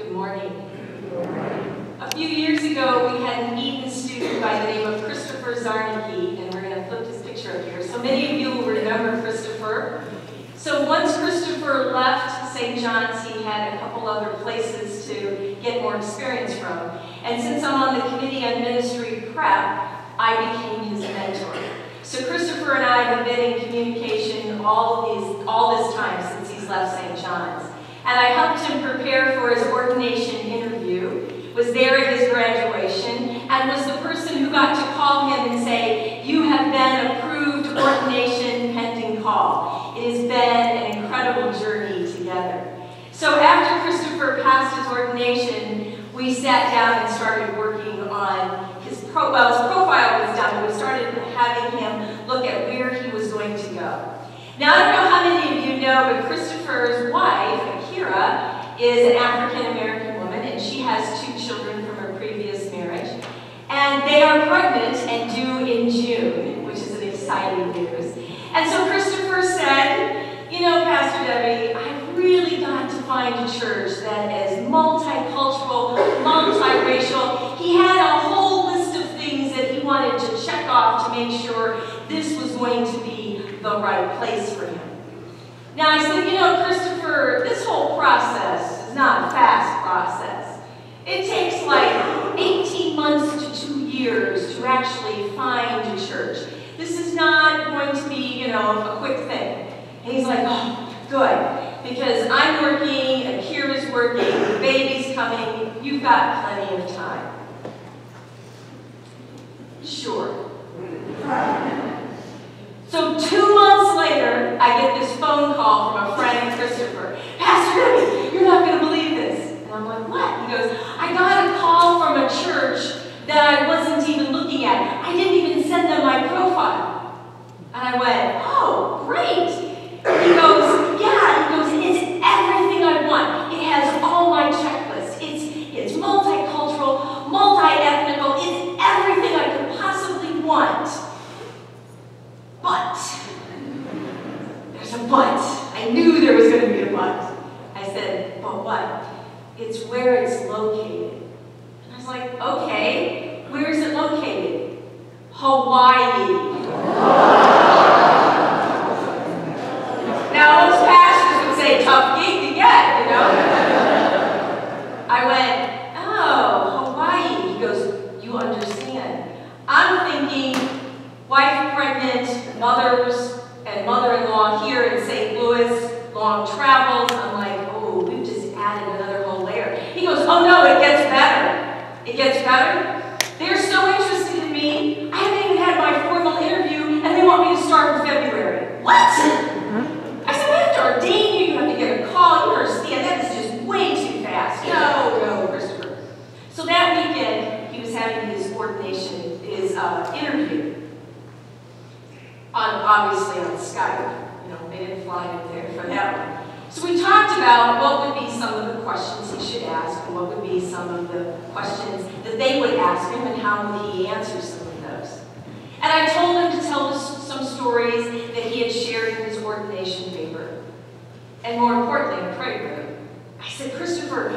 Good morning. A few years ago, we had an Eton student by the name of Christopher Zarnicki, and we're going to flip this picture up here. So many of you will remember Christopher. So once Christopher left St. John's, he had a couple other places to get more experience from. And since I'm on the Committee on Ministry Prep, I became his mentor. So Christopher and I have been in communication all this time since he's left St. John's. And I helped him prepare for his ordination interview, was there at his graduation, and was the person who got to call him and say, "You have been approved, ordination pending call." It has been an incredible journey together. So after Christopher passed his ordination, we sat down and started working on his profile. His profile was done, but we started having him look at where he was going to go. Now, I don't know how many of you know, but Christopher's wife, Akira, is an African-American woman, and she has 2 children from her previous marriage. And they are pregnant and due in June, which is an exciting news. And so Christopher said, "You know, Pastor Debbie, I've really got to find a church that is multicultural, multiracial." He had a whole list of things that he wanted to check off to make sure this was going to be the right place for him. Now I said, "You know, Christopher, this whole process is not a fast process. It takes like 18 months to 2 years to actually find a church. This is not going to be, a quick thing." And he's like, "Oh, good, because I'm working, Akira's working, the baby's coming, you've got plenty of time." Sure. So 2 months later, I get this phone call from a friend of Christopher. "Pastor Debbie, you're not going to believe this." And I'm like, "What?" He goes, "I got a call from a church that I wasn't even looking at. I didn't even send them my profile." And I went, "Oh, great." He goes, "Yeah." He goes, "It's everything I want. It has all my checklists. It's multicultural, multi-ethnical. It's everything I could possibly want. But," there's a but. I knew there was going to be a but. I said, "But what?" "It's where it's located." And I was like, "Okay, where is it located?" "Hawaii." Now, most pastors would say, "Tough gig to get, I went, "Oh, Hawaii." He goes, "You understand. I'm thinking wife pregnant, mothers and mother-in-law here in St. Louis, long travels." I'm like, "Oh, we've just added another whole layer." He goes, "Oh no, it gets better." "It gets better? They're so interested in me, I haven't even had my formal interview, and they want me to start in February." "What?" I said, "We have to ordain you, you have to get a call, you understand, that is just way too fast." No, Christopher. So that weekend, he was having his ordination, his interview. Obviously on Skype. They didn't fly in there for that one. So we talked about what would be some of the questions he should ask, and what would be some of the questions that they would ask him, and how would he answer some of those. And I told him to tell us some stories that he had shared in his ordination paper. And more importantly, I prayed with him. I said, "Christopher,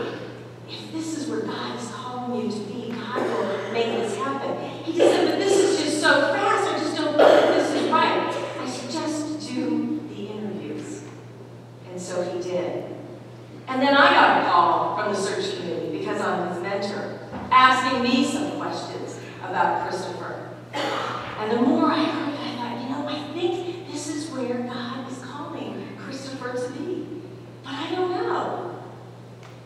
if this is where God is calling you to be, God will make this happen." He said, "But this is just so fast, I just don't think this is right." I said, "Just do the interviews." And so he did. And then I got a call from the search committee, because I'm his mentor, asking me some questions about Christopher. And the more I heard it, I thought, I think this is where God is calling Christopher to be. But I don't know.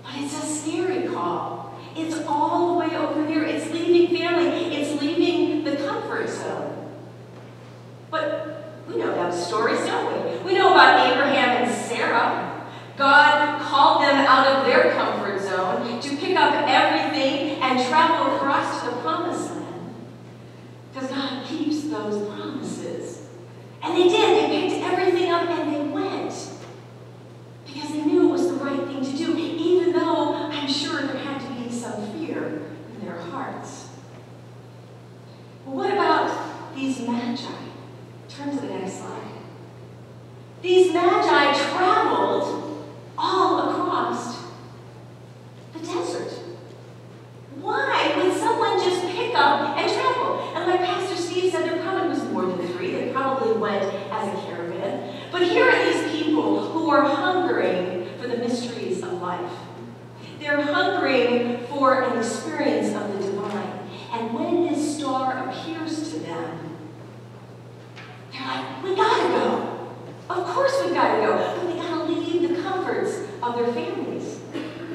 But it's a scary call. It's all the way over there. It's leaving family. It's leaving the comfort zone. But we know those stories, don't we? We know about Abraham and Sarah. God called them out of their comfort zone to pick up everything and travel across to the promised land. Because God keeps those promises. And they did. They picked everything up and they went. Because they knew it was the right thing to do, even though I'm sure there had to be some fear in their hearts. Well, what about these magi? Turn to the next slide. These magi traveled all across the desert. They're hungering for an experience of the divine. And when this star appears to them, they're like, we gotta go. Of course we gotta go. But they gotta leave the comforts of their families.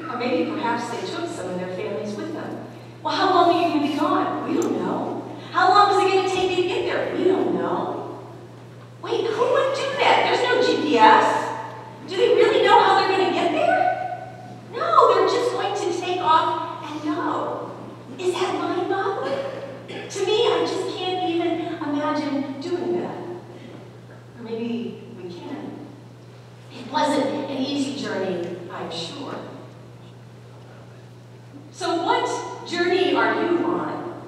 Or maybe perhaps they took some of their families with them. Well, how long are you going to be gone? We don't know. How long is it going to take you to get there? We don't know. Wait, who would do that? There's no GPS. Do they really know how they're going to get there? No, they're just going to take off and go. Is that mind-boggling? To me, I just can't even imagine doing that. Or maybe we can. It wasn't an easy journey, I'm sure. So what journey are you on?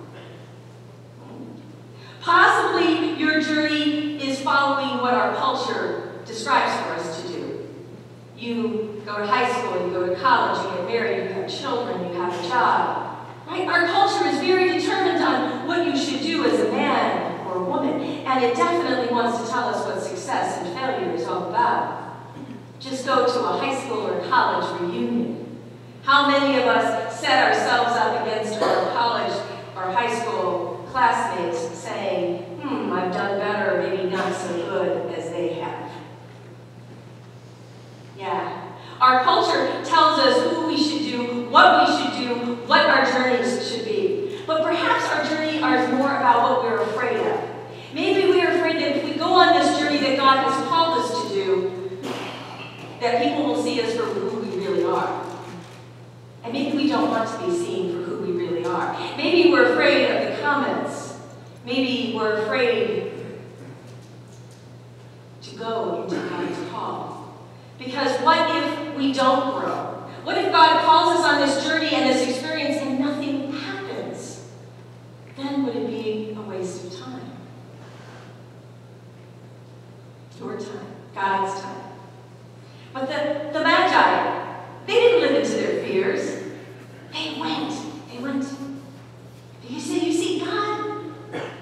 Possibly your journey is following what our culture describes for us to do. You go to high school, you go to college, you get married, you have children, you have a job. Right? Our culture is very determined on what you should do as a man or a woman, and it definitely wants to tell us what success and failure is all about. Just go to a high school or college reunion. How many of us set ourselves up against our college or high school classmates saying, I've done better, maybe not so good as they have? Yeah. Our culture tells us who we should do, what we should do, what our journeys should be. But perhaps our journey is more about what we're afraid of. Maybe we're afraid that if we go on this journey that God has called us to do, that people will see us for who we really are. And maybe we don't want to be seen for who we really are. Maybe we're afraid of the comments. Maybe we're afraid to go into God's call. Because what if we don't grow? What if God calls us on this journey and this experience and nothing happens? Then would it be a waste of time? Your time, God's time. But the Magi, they didn't live into their fears. They went. You see, God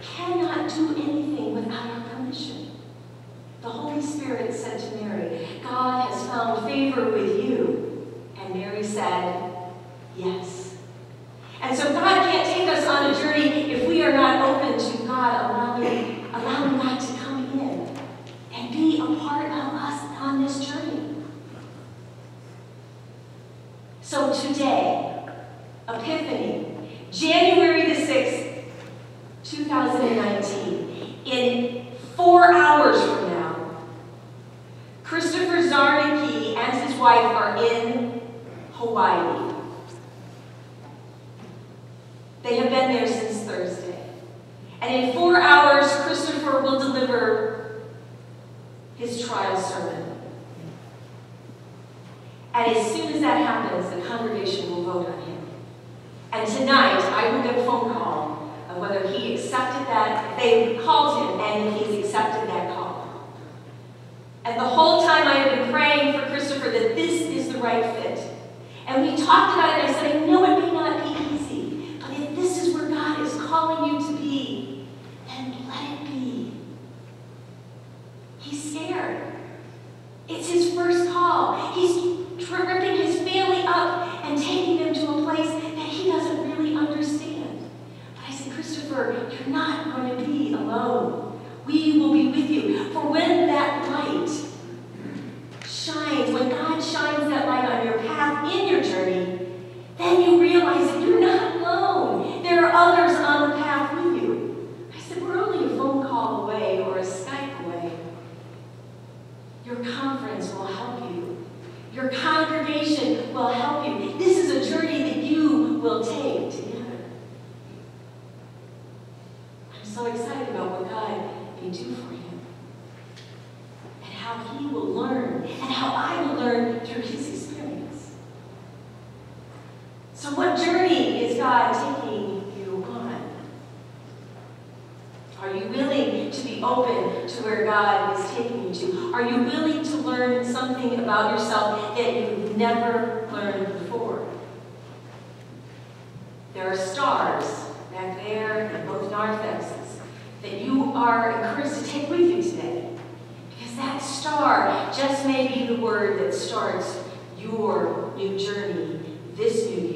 cannot do anything without our permission. The Holy Spirit said to Mary, God has found favor with you. And Mary said, yes. And so God can't take us on a journey if we are not open to God allowing God to come in and be a part of us on this journey. So today, Epiphany, January the 6th, 2019, in 4 hours from now, Christopher Zarnicki and his wife are in Hawaii. They have been there since Thursday. And in 4 hours, Christopher will deliver his trial sermon. And as soon as that happens, the congregation will vote on him. And tonight, I will get a phone call of whether he accepted that, if they called him, and he's accepted that call. And the whole time I have been praying for Christopher that this is the right fit. And we talked about it, and I said, I know it may not be easy, but if this is where God is calling you to be, then let it be. He's scared. It's his first call. He's ripping his family up and taking them to a place that he doesn't really understand. But I said, Christopher, you're not going to be alone. We will be with you. For when that light shines, when God shines that light on your path in your journey, then you realize that you're not alone. There are others on the path with you. I said, we're only a phone call away or a Skype away. Your conference will help you. Your congregation will help you. This is a journey that you will take together. I'm so excited about what God can do for him. And how he will learn. And how I will learn through his experience. So what journey is God taking you on? Are you willing to be open to where God is taking you to? Are you willing to learn something about yourself that you've never learned before? There are stars back there in both narthexes that you are encouraged to take with you today. Because that star just may be the word that starts your new journey this new